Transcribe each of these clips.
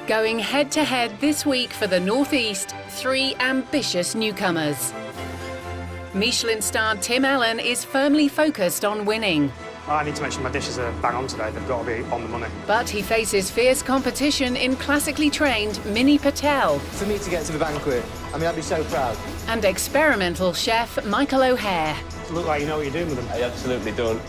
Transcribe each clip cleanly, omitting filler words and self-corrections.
Going head-to-head this week for the Northeast, 3 ambitious newcomers. Michelin-starred Tim Allen is firmly focused on winning. I need to make sure my dishes are bang on today. They've got to be on the money. But he faces fierce competition in classically trained Minnie Patel. For me to get to the banquet, I'd be so proud. And experimental chef Michael O'Hare. You look like you know what you're doing with them. I absolutely don't.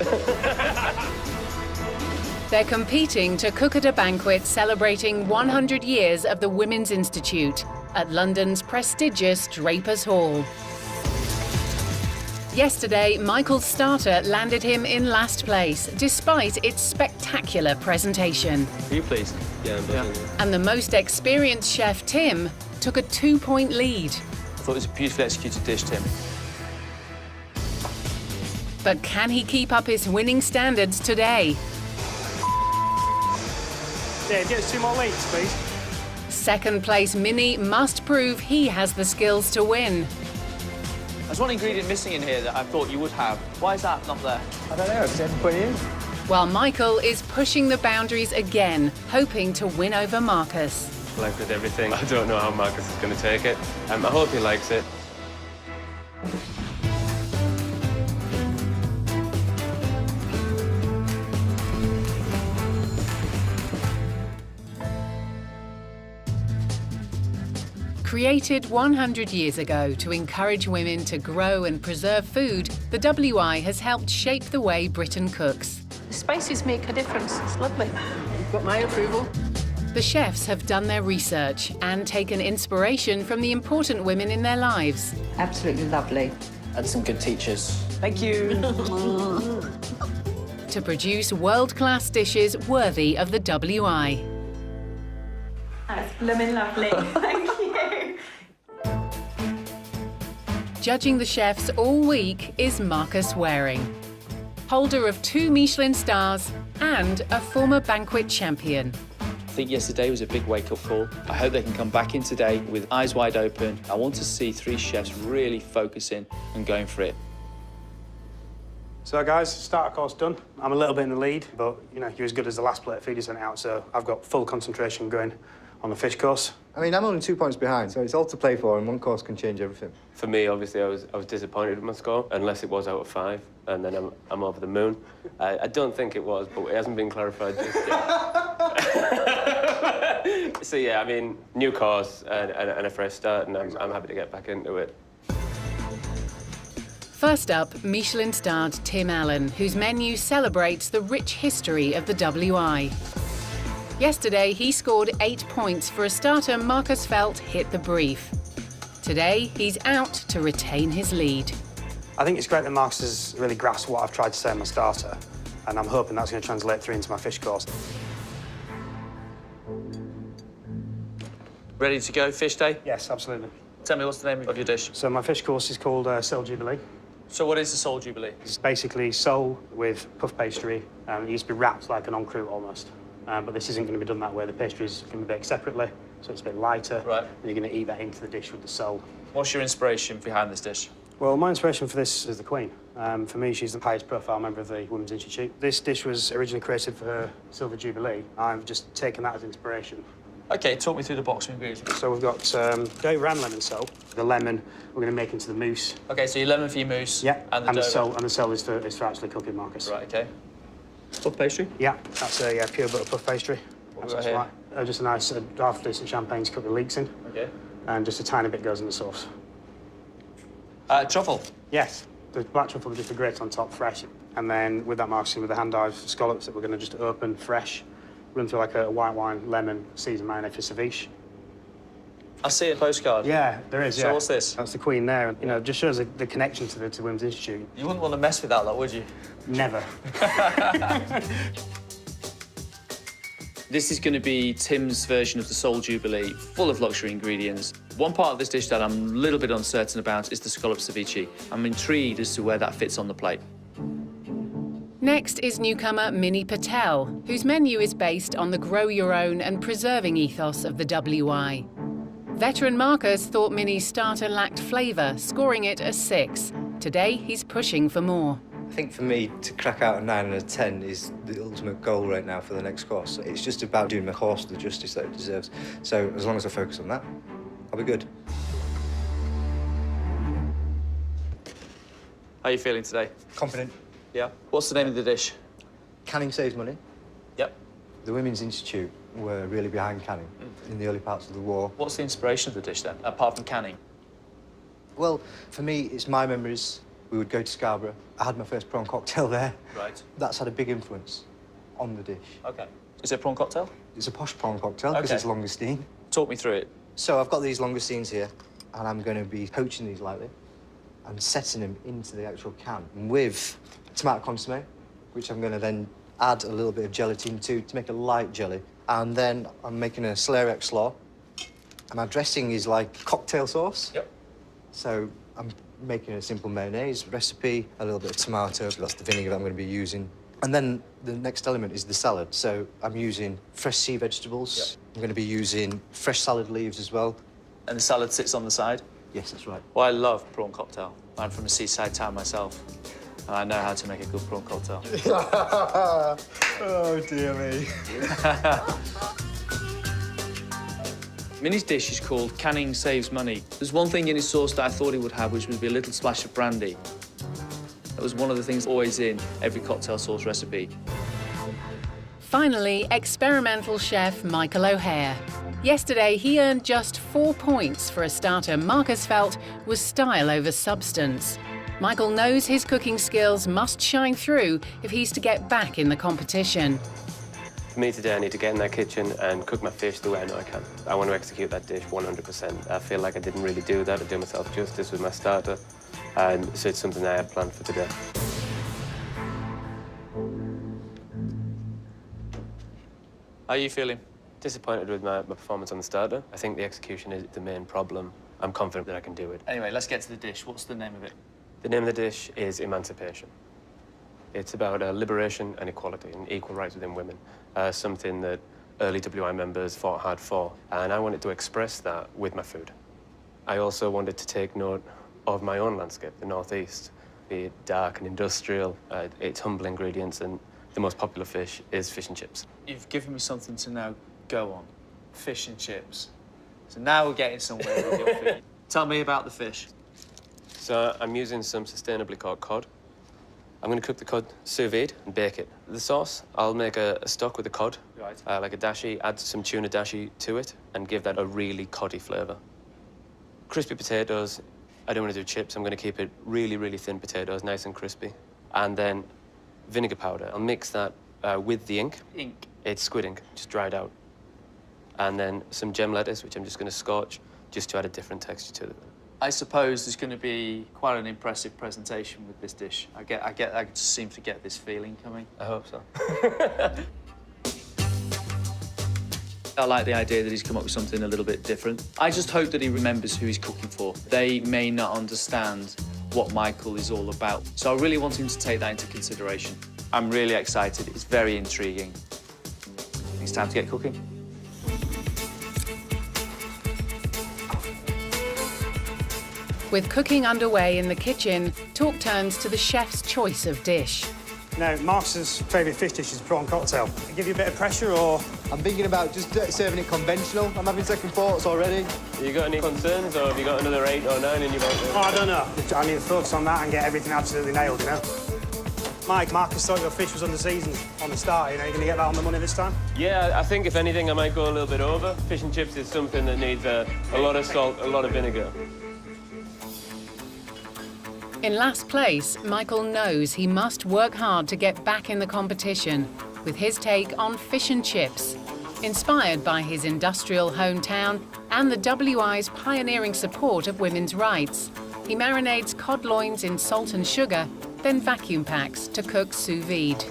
They're competing to cook at a banquet celebrating 100 years of the Women's Institute at London's prestigious Drapers Hall. Yesterday, Michael's starter landed him in last place, despite its spectacular presentation. Are you pleased? Yeah, I'm buzzing. And the most experienced chef, Tim, took a 2-point lead. I thought it was a beautifully executed dish, Tim. But can he keep up his winning standards today? Yeah, get us 2 more leads, please. Second place Minnie must prove he has the skills to win. There's one ingredient missing in here that I thought you would have. Why is that not there? I don't know, 10 put it in. While Michael is pushing the boundaries again, hoping to win over Marcus. Like with everything, I don't know how Marcus is going to take it. I hope he likes it. Created 100 years ago to encourage women to grow and preserve food, the WI has helped shape the way Britain cooks. The spices make a difference. It's lovely. You've got my approval. The chefs have done their research and taken inspiration from the important women in their lives. Absolutely lovely. And some good teachers. Thank you. To produce world-class dishes worthy of the WI. That's blooming lovely. Thank you. Judging the chefs all week is Marcus Waring, holder of 2 Michelin stars and a former banquet champion. I think yesterday was a big wake-up call. I hope they can come back in today with eyes wide open. I want to see 3 chefs really focusing and going for it. So, guys, starter course done. I'm a little bit in the lead, but, you're as good as the last plate of food you sent out, so I've got full concentration going on the fish course. I'm only 2 points behind, so it's all to play for, and 1 course can change everything. For me, obviously, I was disappointed with my score, unless it was out of 5, and then I'm over the moon. I don't think it was, but it hasn't been clarified just yet. So, yeah, new course and a fresh start, and I'm happy to get back into it. First up, Michelin-starred Tim Allen, whose menu celebrates the rich history of the WI. Yesterday, he scored 8 points for a starter Marcus felt hit the brief. Today, he's out to retain his lead. I think it's great that Marcus has really grasped what I've tried to say in my starter, and I'm hoping that's going to translate through into my fish course. Ready to go, fish day? Yes, absolutely. Tell me, what's the name of your dish? So my fish course is called Sole Jubilee. So what is the Sole Jubilee? It's basically sole with puff pastry. It used to be wrapped like an encroute almost. But this isn't going to be done that way. The pastry is going to be baked separately, so it's a bit lighter. Right. And you're going to eat that into the dish with the sole. What's your inspiration behind this dish? Well, my inspiration for this is the Queen. For me, she's the highest profile member of the Women's Institute. This dish was originally created for her Silver Jubilee. I've just taken that as inspiration. OK, talk me through the box of ingredients. So we've got dough ram lemon sole. The lemon we're going to make into the mousse. OK, so your lemon for your mousse. Yeah, and the dough. The sole is for actually cooking, Marcus. Right, OK. Puff pastry? Yeah, that's a pure butter puff pastry. What That's we got right. Just a nice half decent champagne to cook the leeks in. OK. And just a tiny bit goes in the sauce. Truffle? Yes, the black truffle we just grate on top, fresh. And then with that marketing with the hand-dyed scallops that we're going to just open fresh, run through like a white wine, lemon, seasoned marinade for ceviche. I see a postcard. Yeah, there is, yeah. So what's this? That's the Queen there. And, it just shows the connection to the Women's Institute. You wouldn't want to mess with that, lot, would you? Never. This is going to be Tim's version of the Sole Jubilee, full of luxury ingredients. One part of this dish that I'm a little bit uncertain about is the scallop ceviche. I'm intrigued as to where that fits on the plate. Next is newcomer Minnie Patel, whose menu is based on the grow your own and preserving ethos of the WI. Veteran Marcus thought Minnie's starter lacked flavour, scoring it a 6. Today, he's pushing for more. I think for me, to crack out a 9 and a 10 is the ultimate goal right now for the next course. It's just about doing the course the justice that it deserves. So as long as I focus on that, I'll be good. How are you feeling today? Confident. Yeah. What's the name of the dish? Canning saves money. Yep. The Women's Institute were really behind canning in the early parts of the war. What's the inspiration of the dish then, apart from canning? Well, for me, it's my memories. We would go to Scarborough. I had my first prawn cocktail there. Right. That's had a big influence on the dish. Okay. Is it a prawn cocktail? It's a posh prawn cocktail because Okay. it's langoustine. Talk me through it. So I've got these langoustines here, and I'm going to be poaching these lightly and setting them into the actual can with tomato consomme, which I'm going to then add a little bit of gelatin to make a light jelly. And then I'm making a celeriac slaw. And my dressing is like cocktail sauce. Yep. So I'm making a simple mayonnaise recipe, a little bit of tomato, that's the vinegar that I'm going to be using. And then the next element is the salad. So I'm using fresh sea vegetables. Yep. I'm going to be using fresh salad leaves as well. And the salad sits on the side? Yes, that's right. Well, I love prawn cocktail. I'm from a seaside town myself, and I know how to make a good prawn cocktail. Oh, dear me. Minnie's dish is called Canning Saves Money. There's one thing in his sauce that I thought he would have, which would be a little splash of brandy. That was one of the things always in every cocktail sauce recipe. Finally, experimental chef Michael O'Hare. Yesterday, he earned just 4 points for a starter Marcus felt was style over substance. Michael knows his cooking skills must shine through if he's to get back in the competition. For me today, I need to get in that kitchen and cook my fish the way I know I can. I want to execute that dish 100%. I feel like I didn't really do that or do myself justice with my starter, and so it's something that I have planned for today. How are you feeling? Disappointed with my performance on the starter. I think the execution is the main problem. I'm confident that I can do it. Anyway, let's get to the dish. What's the name of it? The name of the dish is Emancipation. It's about liberation and equality and equal rights within women, something that early WI members fought hard for, and I wanted to express that with my food. I also wanted to take note of my own landscape, the Northeast, be it dark and industrial, it's humble ingredients, and the most popular fish is fish and chips. You've given me something to now go on. Fish and chips. So now we're getting somewhere with your food. Tell me about the fish. So I'm using some sustainably caught cod. I'm going to cook the cod sous vide and bake it. The sauce, I'll make a stock with the cod, Right. like a dashi, add some tuna dashi to it and give that a really coddy flavour. Crispy potatoes, I don't want to do chips. I'm going to keep it really, really thin potatoes, nice and crispy. And then vinegar powder. I'll mix that with the ink. Ink. It's squid ink, just dried out. And then some gem lettuce, which I'm just going to scorch, just to add a different texture to it. I suppose there's going to be quite an impressive presentation with this dish. I just seem to get this feeling coming. I hope so. I like the idea that he's come up with something a little bit different. I just hope that he remembers who he's cooking for. They may not understand what Michael is all about. So I really want him to take that into consideration. I'm really excited. It's very intriguing. It's time to get cooking. With cooking underway in the kitchen, talk turns to the chef's choice of dish. Now, Marcus's favourite fish dish is prawn cocktail. Give you a bit of pressure, or...? I'm thinking about just serving it conventional. I'm having second thoughts already. You got any concerns, or have you got another 8 or 9 in your boat? Oh, I don't know. I need to focus on that and get everything absolutely nailed, you know? Mike, Marcus thought your fish was under-seasoned on the start. You know, you're going to get that on the money this time? Yeah, I think if anything, I might go a little bit over. Fish and chips is something that needs a lot of salt, a lot of vinegar. In last place, Michael knows he must work hard to get back in the competition with his take on fish and chips. Inspired by his industrial hometown and the WI's pioneering support of women's rights, he marinades cod loins in salt and sugar, then vacuum packs to cook sous vide.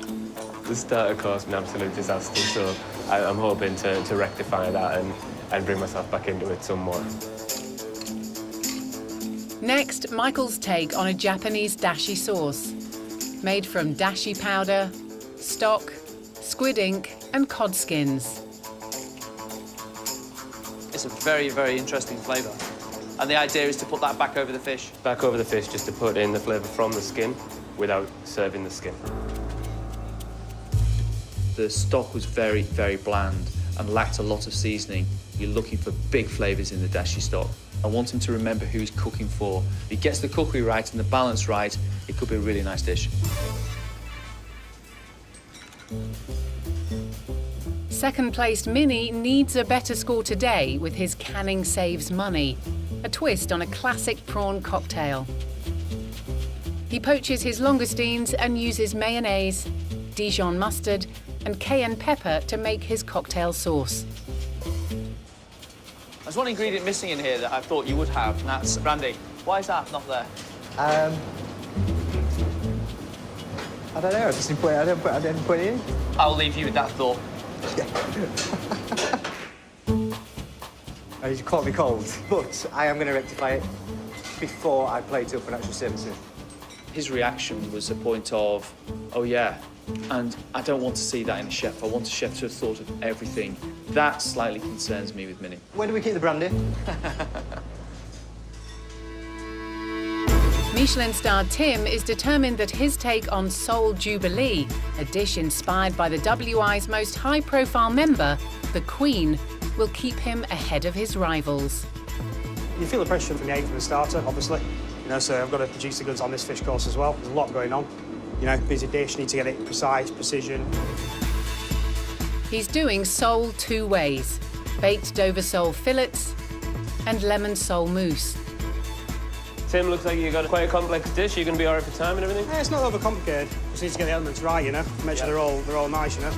The starter course was an absolute disaster, so I'm hoping to rectify that and bring myself back into it some more. Next, Michael's take on a Japanese dashi sauce, made from dashi powder, stock, squid ink, and cod skins. It's a very, very interesting flavour. And the idea is to put that back over the fish. Back over the fish just to put in the flavour from the skin, without serving the skin. The stock was very, very bland and lacked a lot of seasoning. You're looking for big flavours in the dashi stock. I want him to remember who he's cooking for. If he gets the cookery right and the balance right, it could be a really nice dish. Second-placed Minnie needs a better score today with his canning saves money, a twist on a classic prawn cocktail. He poaches his langoustines and uses mayonnaise, Dijon mustard and cayenne pepper to make his cocktail sauce. There's one ingredient missing in here that I thought you would have, and that's brandy. Why is that not there? I don't know. I didn't put it in. I'll leave you with that thought. You caught me cold, but I am going to rectify it before I plate up an actual servicing. His reaction was a point of, oh yeah, and I don't want to see that in a chef. I want a chef to have thought of everything. That slightly concerns me with Minnie. When do we keep the brandy? Michelin-starred Tim is determined that his take on Soul Jubilee, a dish inspired by the WI's most high-profile member, the Queen, will keep him ahead of his rivals. You feel the pressure from the eight from the starter, obviously. You know, so I've got to produce the goods on this fish course as well. There's a lot going on. You know, busy dish, need to get it precise, precision. He's doing sole two ways: baked Dover sole fillets and lemon sole mousse. Tim, looks like you've got quite a complex dish. You're going to be all right for time and everything? Yeah, it's not overcomplicated. Just need to get the elements right, you know. Make sure they're all nice, you know.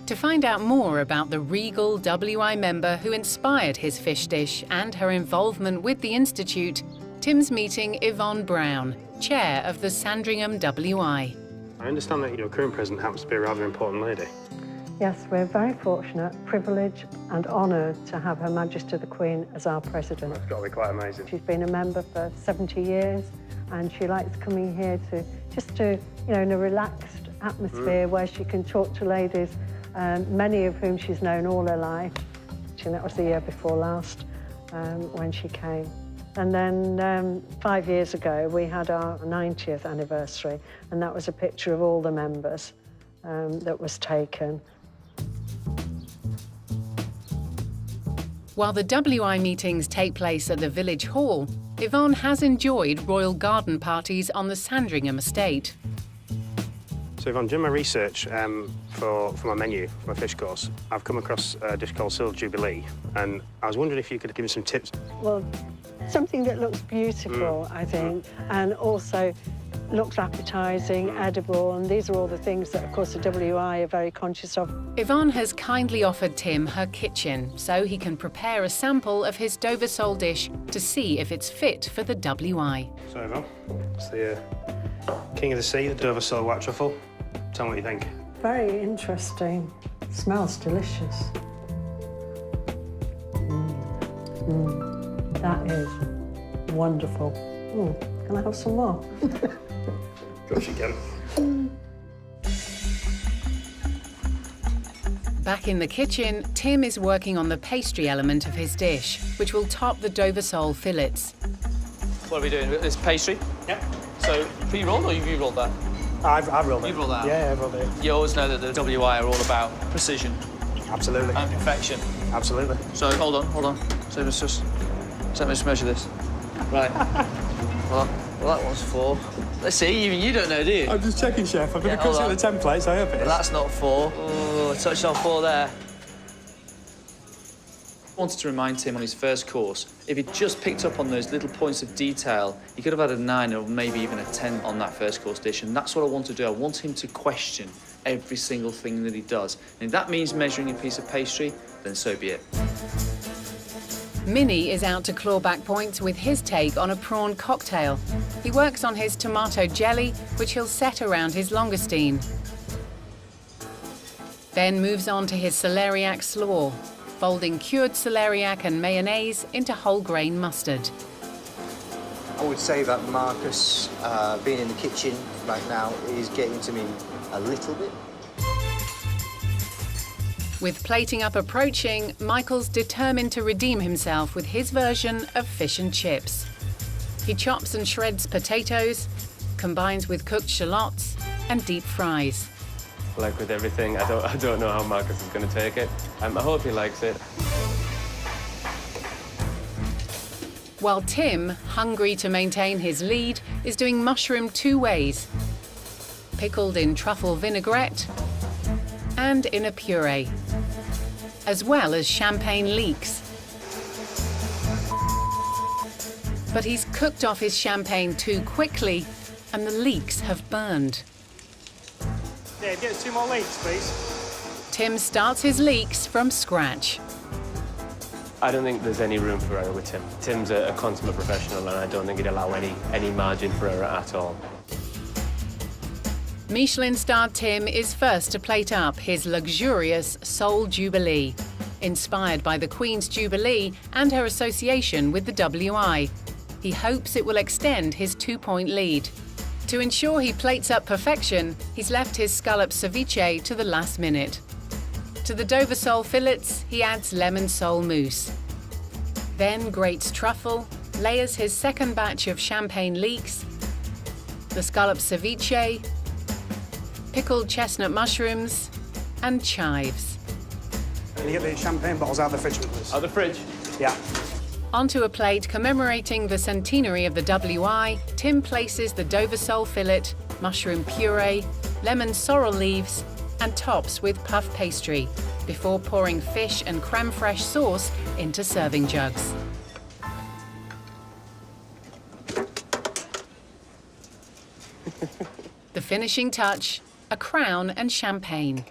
To find out more about the regal WI member who inspired his fish dish and her involvement with the Institute, Tim's meeting Yvonne Brown, chair of the Sandringham WI. I understand that your current president happens to be a rather important lady. Yes, we're very fortunate, privileged and honoured to have Her Majesty the Queen as our president. It's got to be quite amazing. She's been a member for 70 years and she likes coming here to you know, in a relaxed atmosphere where she can talk to ladies, many of whom she's known all her life. And that was the year before last when she came. And then 5 years ago, we had our 90th anniversary, and that was a picture of all the members that was taken. While the WI meetings take place at the village hall, Yvonne has enjoyed royal garden parties on the Sandringham estate. So, Yvonne, doing my research for my menu, for my fish course, I've come across a dish called Soul Jubilee, and I was wondering if you could give me some tips. Well, something that looks beautiful, I think, and also looks appetising, edible, and these are all the things that, of course, the WI are very conscious of. Yvonne has kindly offered Tim her kitchen so he can prepare a sample of his Dover sole dish to see if it's fit for the WI. So, Yvonne, it's the King of the Sea, the Dover sole white truffle. Tell me what you think. Very interesting. Smells delicious. That is wonderful. Can I have some more? Of course you can. Back in the kitchen, Tim is working on the pastry element of his dish, which will top the Dover sole fillets. What are we doing? This pastry? Yep. So, pre-rolled or you rolled that? I've rolled it. You've rolled that out? Yeah, I've rolled it. You always know that the WI are all about precision Absolutely. and perfection. Absolutely. So, hold on. So let's just measure this. Right. Well, that one's 4. Let's see, even you don't know, do you? I'm just checking, Chef. I've been hold cutting on. the template, so I hope it is. That's not 4. Oh, I touched on 4 there. I wanted to remind Tim on his first course, if he'd just picked up on those little points of detail, he could have had a 9 or maybe even a 10 on that first course dish, and that's what I want to do. I want him to question every single thing that he does. And if that means measuring a piece of pastry, then so be it. Minnie is out to claw back points with his take on a prawn cocktail. He works on his tomato jelly, which he'll set around his langoustine. Then moves on to his celeriac slaw, folding cured celeriac and mayonnaise into whole grain mustard. I would say that Marcus, being in the kitchen right now, is getting to me a little bit. With plating up approaching, Michael's determined to redeem himself with his version of fish and chips. He chops and shreds potatoes, combines with cooked shallots and deep fries. Like with everything, I don't know how Marcus is going to take it. I hope he likes it. While Tim, hungry to maintain his lead, is doing mushroom 2 ways. Pickled in truffle vinaigrette and in a puree, as well as champagne leeks. But he's cooked off his champagne too quickly and the leeks have burned. Dave, get us 2 more leeks, please. Tim starts his leeks from scratch. I don't think there's any room for error with Tim. Tim's a consummate professional, and I don't think he'd allow any margin for error at all. Michelin-starred Tim is first to plate up his luxurious Soul Jubilee, inspired by the Queen's Jubilee and her association with the WI. He hopes it will extend his 2-point lead. To ensure he plates up perfection, he's left his scallop ceviche to the last minute. To the Dover sole fillets, he adds lemon sole mousse. Then grates truffle, layers his second batch of champagne leeks, the scallop ceviche, pickled chestnut mushrooms, and chives. Can you get the champagne bottles out of the fridge, please? Out the fridge? Yeah. Onto a plate commemorating the centenary of the WI, Tim places the Dover sole fillet, mushroom puree, lemon sorrel leaves, and tops with puff pastry, before pouring fish and creme fraiche sauce into serving jugs. The finishing touch, a crown and champagne.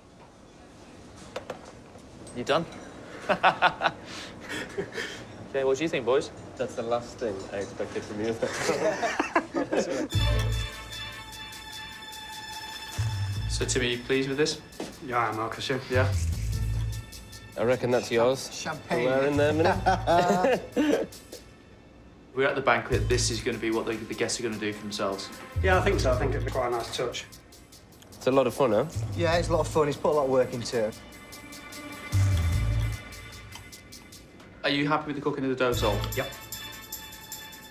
You done? Okay, what do you think, boys? That's the last thing I expected from you. So, Tim, are you pleased with this? Yeah, I am, Marcus, yeah. Yeah. I reckon that's yours. Champagne. We're in there a minute. We're at the banquet. This is going to be what the guests are going to do for themselves. Yeah, I think so. I think it'd be quite a nice touch. It's a lot of fun, huh? Yeah, it's a lot of fun. He's put a lot of work into it. Are you happy with the cooking of the dough sole? Yep.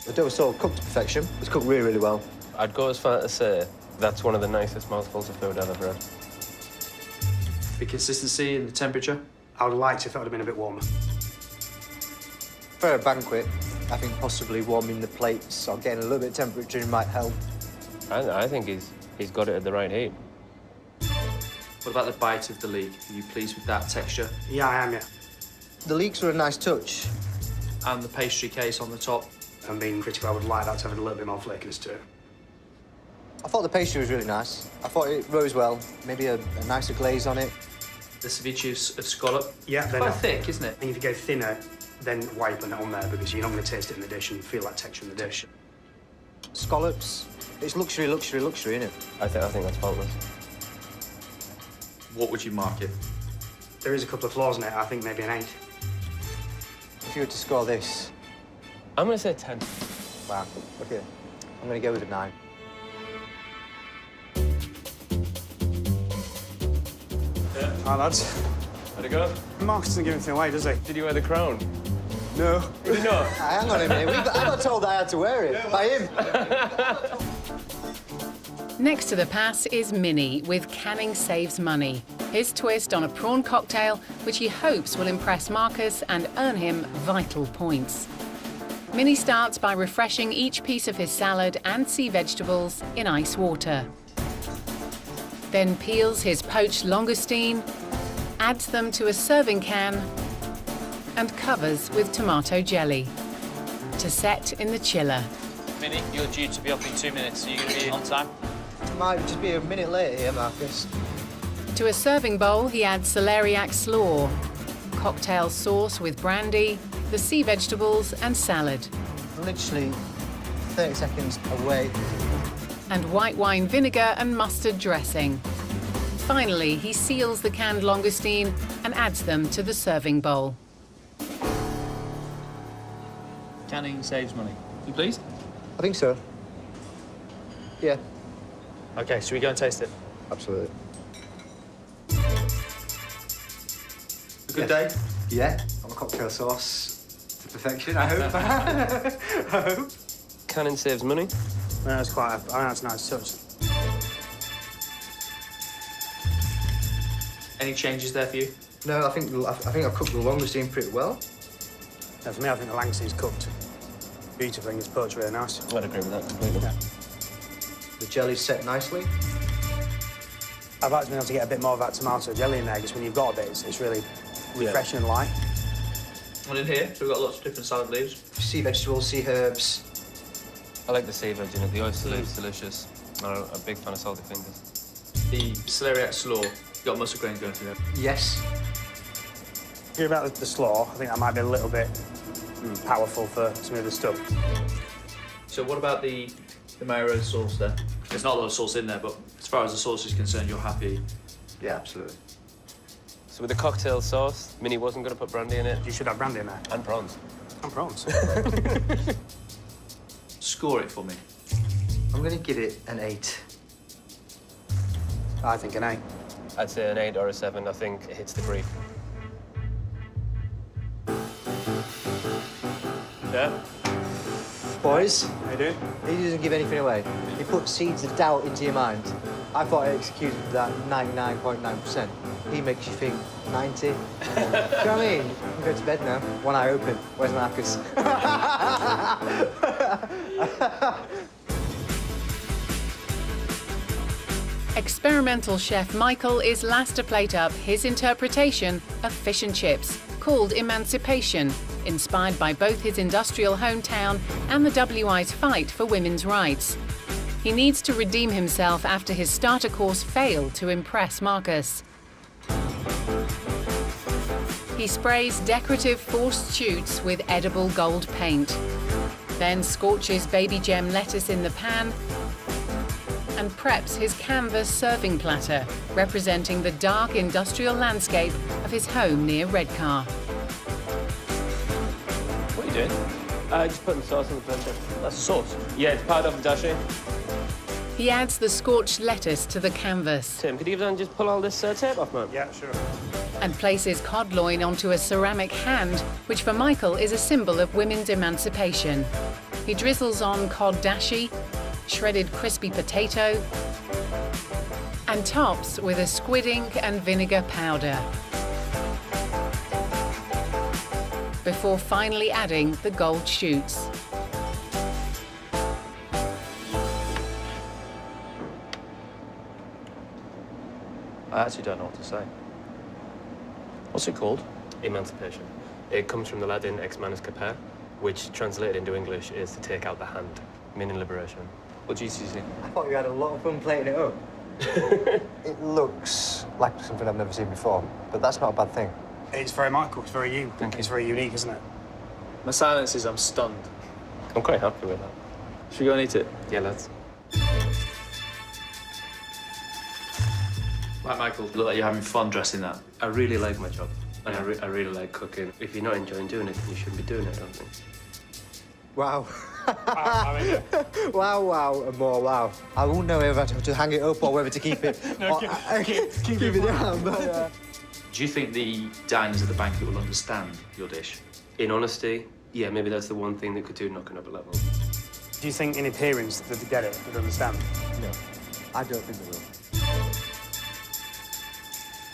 The dough sole cooked to perfection. It's cooked really, really well. I'd go as far as to say that's one of the nicest mouthfuls of food I've ever had. The consistency and the temperature? I would have liked if it would have been a bit warmer. For a banquet, I think possibly warming the plates or getting a little bit of temperature might help. I think he's got it at the right heat. What about the bite of the leek? Are you pleased with that texture? Yeah, I am, yeah. The leeks were a nice touch. And the pastry case on the top? I'm being critical. I would like that to have a little bit more flakiness to it. I thought the pastry was really nice. I thought it rose well. Maybe a nicer glaze on it. The ceviche of scallop? Yeah, It's then quite thick, isn't it? And if you go thinner, then why put it on there? Because you're not going to taste it in the dish and feel that texture in the dish. Scallops. It's luxury, luxury, luxury, isn't it? I think that's faultless. What would you mark it? There is a couple of flaws in it. I think maybe an 8. If you were to score this, I'm going to say 10. wow, okay. I'm going to go with a 9. Hi, lads. How'd it go? Marcus doesn't give anything away, does he? Did you wear the crown? No. Did you not? Hang on a minute. I got told I had to wear it by him. Next to the pass is Minnie with Canning Saves Money, his twist on a prawn cocktail which he hopes will impress Marcus and earn him vital points. Minnie starts by refreshing each piece of his salad and sea vegetables in ice water. Then peels his poached langoustine, adds them to a serving can and covers with tomato jelly to set in the chiller. Minnie, you're due to be up in 2 minutes. Are you going to be on time? Might just be a minute late here, Marcus. To a serving bowl, he adds celeriac slaw, cocktail sauce with brandy, the sea vegetables and salad, Literally 30 seconds away. and white wine vinegar and mustard dressing. Finally, he seals the canned langoustine and adds them to the serving bowl. Canning saves money. You pleased? I think so. Yeah, OK, should we go and taste it? absolutely. A good day? Yeah, on a cocktail sauce to perfection, I hope. I hope. canning saves money. That's quite. I think that's a nice touch. Any changes there for you? No, I think I've cooked the langoustine pretty well. Yeah, for me, I think the langoutine's cooked beautifully and it's poached really nice. I'd agree with that completely. Yeah. The jelly's set nicely. I'd like to be able to get a bit more of that tomato jelly in there, because when you've got a bit, it's really refreshing and light. One in here, so we've got lots of different salad leaves. Sea vegetables, sea herbs. I like the sea veg in it. The oyster leave's delicious. I'm a big fan of salty fingers. The celeriac slaw, you've got muscle grains going through there. Yes. Hear about the slaw, I think that might be a little bit powerful for some of the stuff. So what about the mayo road sauce there? There's not a lot of sauce in there, but as far as the sauce is concerned, you're happy. Yeah, absolutely. So with the cocktail sauce, Minnie wasn't going to put brandy in it. You should have brandy in there. And prawns. And prawns. Score it for me. I'm going to give it an 8. I think an 8. I'd say an 8 or a 7. I think it hits the brief. Yeah? Boys, How you doing? he doesn't give anything away. He puts seeds of doubt into your mind. I thought I executed that 99.9%. He makes you think 90. You know what I mean? I can go to bed now. One eye open. Where's Marcus? Experimental chef Michael is last to plate up his interpretation of fish and chips, called Emancipation, inspired by both his industrial hometown and the WI's fight for women's rights. He needs to redeem himself after his starter course failed to impress Marcus. He sprays decorative forced shoots with edible gold paint, then scorches baby gem lettuce in the pan and preps his canvas serving platter, representing the dark industrial landscape of his home near Redcar. What are you doing? Just putting sauce on the plantain. That's the sauce. Yeah, it's part of the dashi. He adds the scorched lettuce to the canvas Tim, could you just pull all this tape off, man? Yeah, sure. and places cod loin onto a ceramic hand, which for Michael is a symbol of women's emancipation. He drizzles on cod dashi, shredded crispy potato, and tops with a squid ink and vinegar powder, before finally adding the gold shoots. I actually don't know what to say. What's it called? Emancipation. It comes from the Latin ex manus capere, which translated into English is to take out the hand, meaning liberation. What GCC? I thought you had a lot of fun plating it up. It looks like something I've never seen before, but that's not a bad thing. It's very Michael. It's very you. Thank you. It's very unique, isn't it? My silence is I'm stunned. I'm quite happy with that. Should we go and eat it? Yeah, lads. Right, Michael, look like you're having fun dressing that. I really like my job, and I really like cooking. If you're not enjoying doing it, then you shouldn't be doing it, I don't think. Wow. I mean, Wow, wow, and more wow. I won't know whether to hang it up or whether to keep it. Keep it down. But, Do you think the diners at the banquet will understand your dish? In honesty, yeah, maybe that's the one thing that could do knocking up a level. do you think in appearance that they get it, they understand? no, I don't think they will.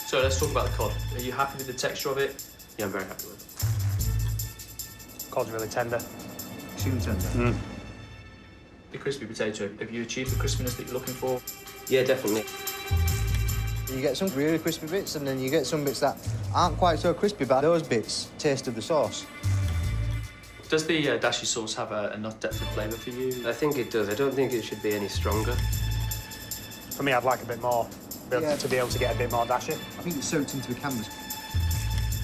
So let's talk about the cod. Are you happy with the texture of it? Yeah, I'm very happy with it. Cod's really tender. Too tender. The crispy potato, have you achieved the crispiness that you're looking for? Yeah, definitely. You get some really crispy bits, and then you get some bits that aren't quite so crispy, but those bits taste of the sauce. Does the dashi sauce have enough depth of flavour for you? I think it does. I don't think it should be any stronger. For me, I'd like a bit more, Yeah. to be able to get a bit more dashi. I think it's soaked into the canvas.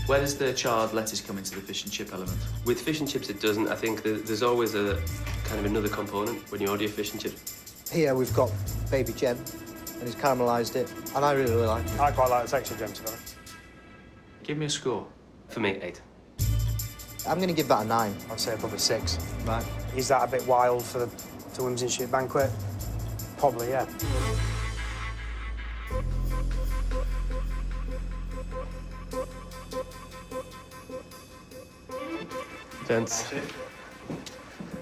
Where does the charred lettuce come into the fish and chip element? With fish and chips, it doesn't. I think there's always a kind of another component when you order your fish and chips. Here we've got baby gem, and he's caramelised it, and I really like it. I quite like the texture, Jim, to be honest. Give me a score. For me, 8. I'm going to give that a 9. I'd say probably 6. Right. Is that a bit wild for the Women's Institute banquet? Probably, yeah. Gents,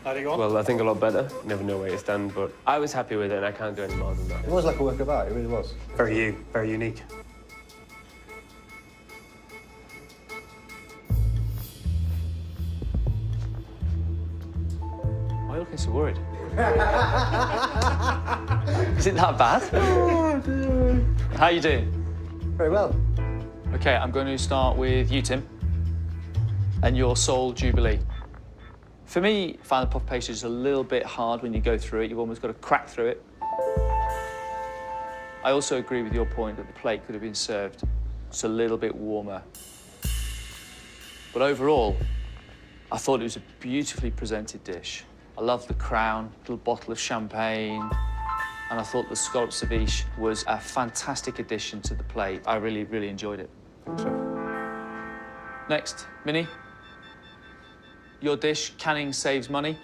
How'd it go on? Well, I think a lot better. Never know where you stand, but I was happy with it, and I can't do any more than that. It was like a work of art, it really was. Very unique. Why are you looking so worried? Is it that bad? How are you doing? Very well. Okay, I'm going to start with you, Tim, and your Soul Jubilee. For me, finding the puff pastry is a little bit hard when you go through it. You've almost got to crack through it. I also agree with your point that the plate could have been served just a little bit warmer. But overall, I thought it was a beautifully presented dish. I loved the crown, little bottle of champagne, and I thought the scallop ceviche was a fantastic addition to the plate. I really, really enjoyed it. Next, Minnie. Your dish, canning saves money.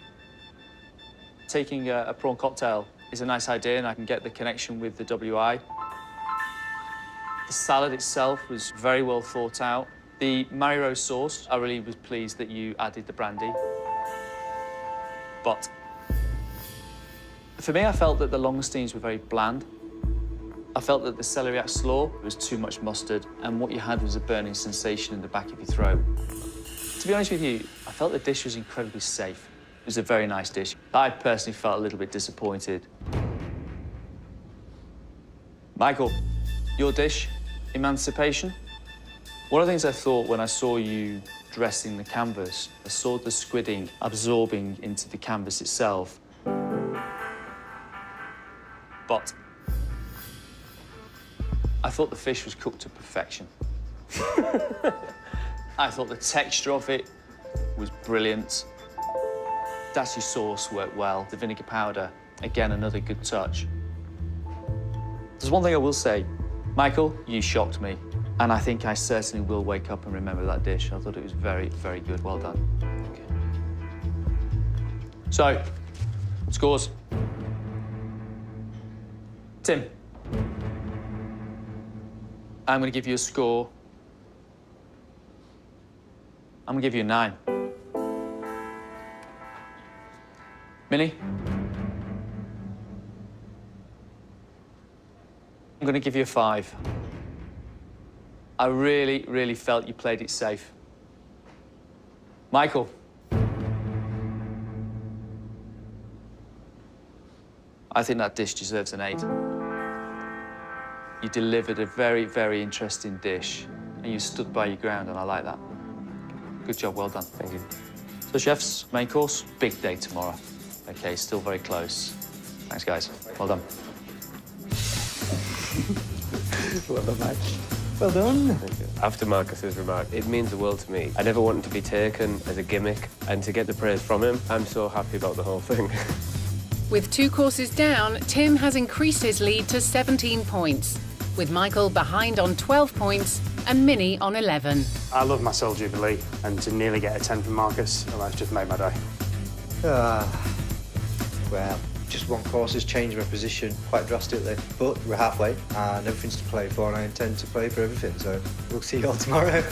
Taking a prawn cocktail is a nice idea, and I can get the connection with the WI. The salad itself was very well thought out. The Mary Rose sauce, I really was pleased that you added the brandy. But for me, I felt that the langoustines were very bland. I felt that the celeriac slaw was too much mustard, and what you had was a burning sensation in the back of your throat. To be honest with you, I felt the dish was incredibly safe. It was a very nice dish. I personally felt a little bit disappointed. Michael, your dish, Emancipation. One of the things I thought when I saw you dressing the canvas, I saw the squidding absorbing into the canvas itself. But I thought the fish was cooked to perfection. I thought the texture of it was brilliant. Dashi sauce worked well. The vinegar powder, again, another good touch. There's one thing I will say. Michael, you shocked me. And I think I certainly will wake up and remember that dish. I thought it was very, very good. Well done. Okay. So, scores. Tim. I'm going to give you a score. I'm going to give you a 9. Minnie? I'm going to give you a 5. I really, really felt you played it safe. Michael? I think that dish deserves an 8. You delivered a very, very interesting dish, and you stood by your ground, and I like that. Good job, well done. Thank you. So, chefs, main course, big day tomorrow. Okay, still very close. Thanks, guys. Well done. Well done, mate. Well done. Thank you. After Marcus's remark, it means the world to me. I never wanted to be taken as a gimmick, and to get the praise from him, I'm so happy about the whole thing. With 2 courses down, Tim has increased his lead to 17 points, with Michael behind on 12 points and Minnie on 11. I love my Soul Jubilee, and to nearly get a 10 from Marcus, well, that's just made my day. Well, just one course has changed my position quite drastically, but we're halfway and everything's to play for, and I intend to play for everything, so we'll see you all tomorrow.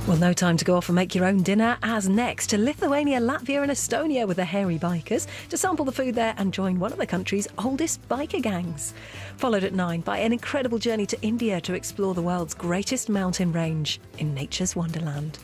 Well, no time to go off and make your own dinner, as next to Lithuania, Latvia and Estonia with the hairy bikers to sample the food there and join one of the country's oldest biker gangs. Followed at 9 by an incredible journey to India to explore the world's greatest mountain range in nature's wonderland.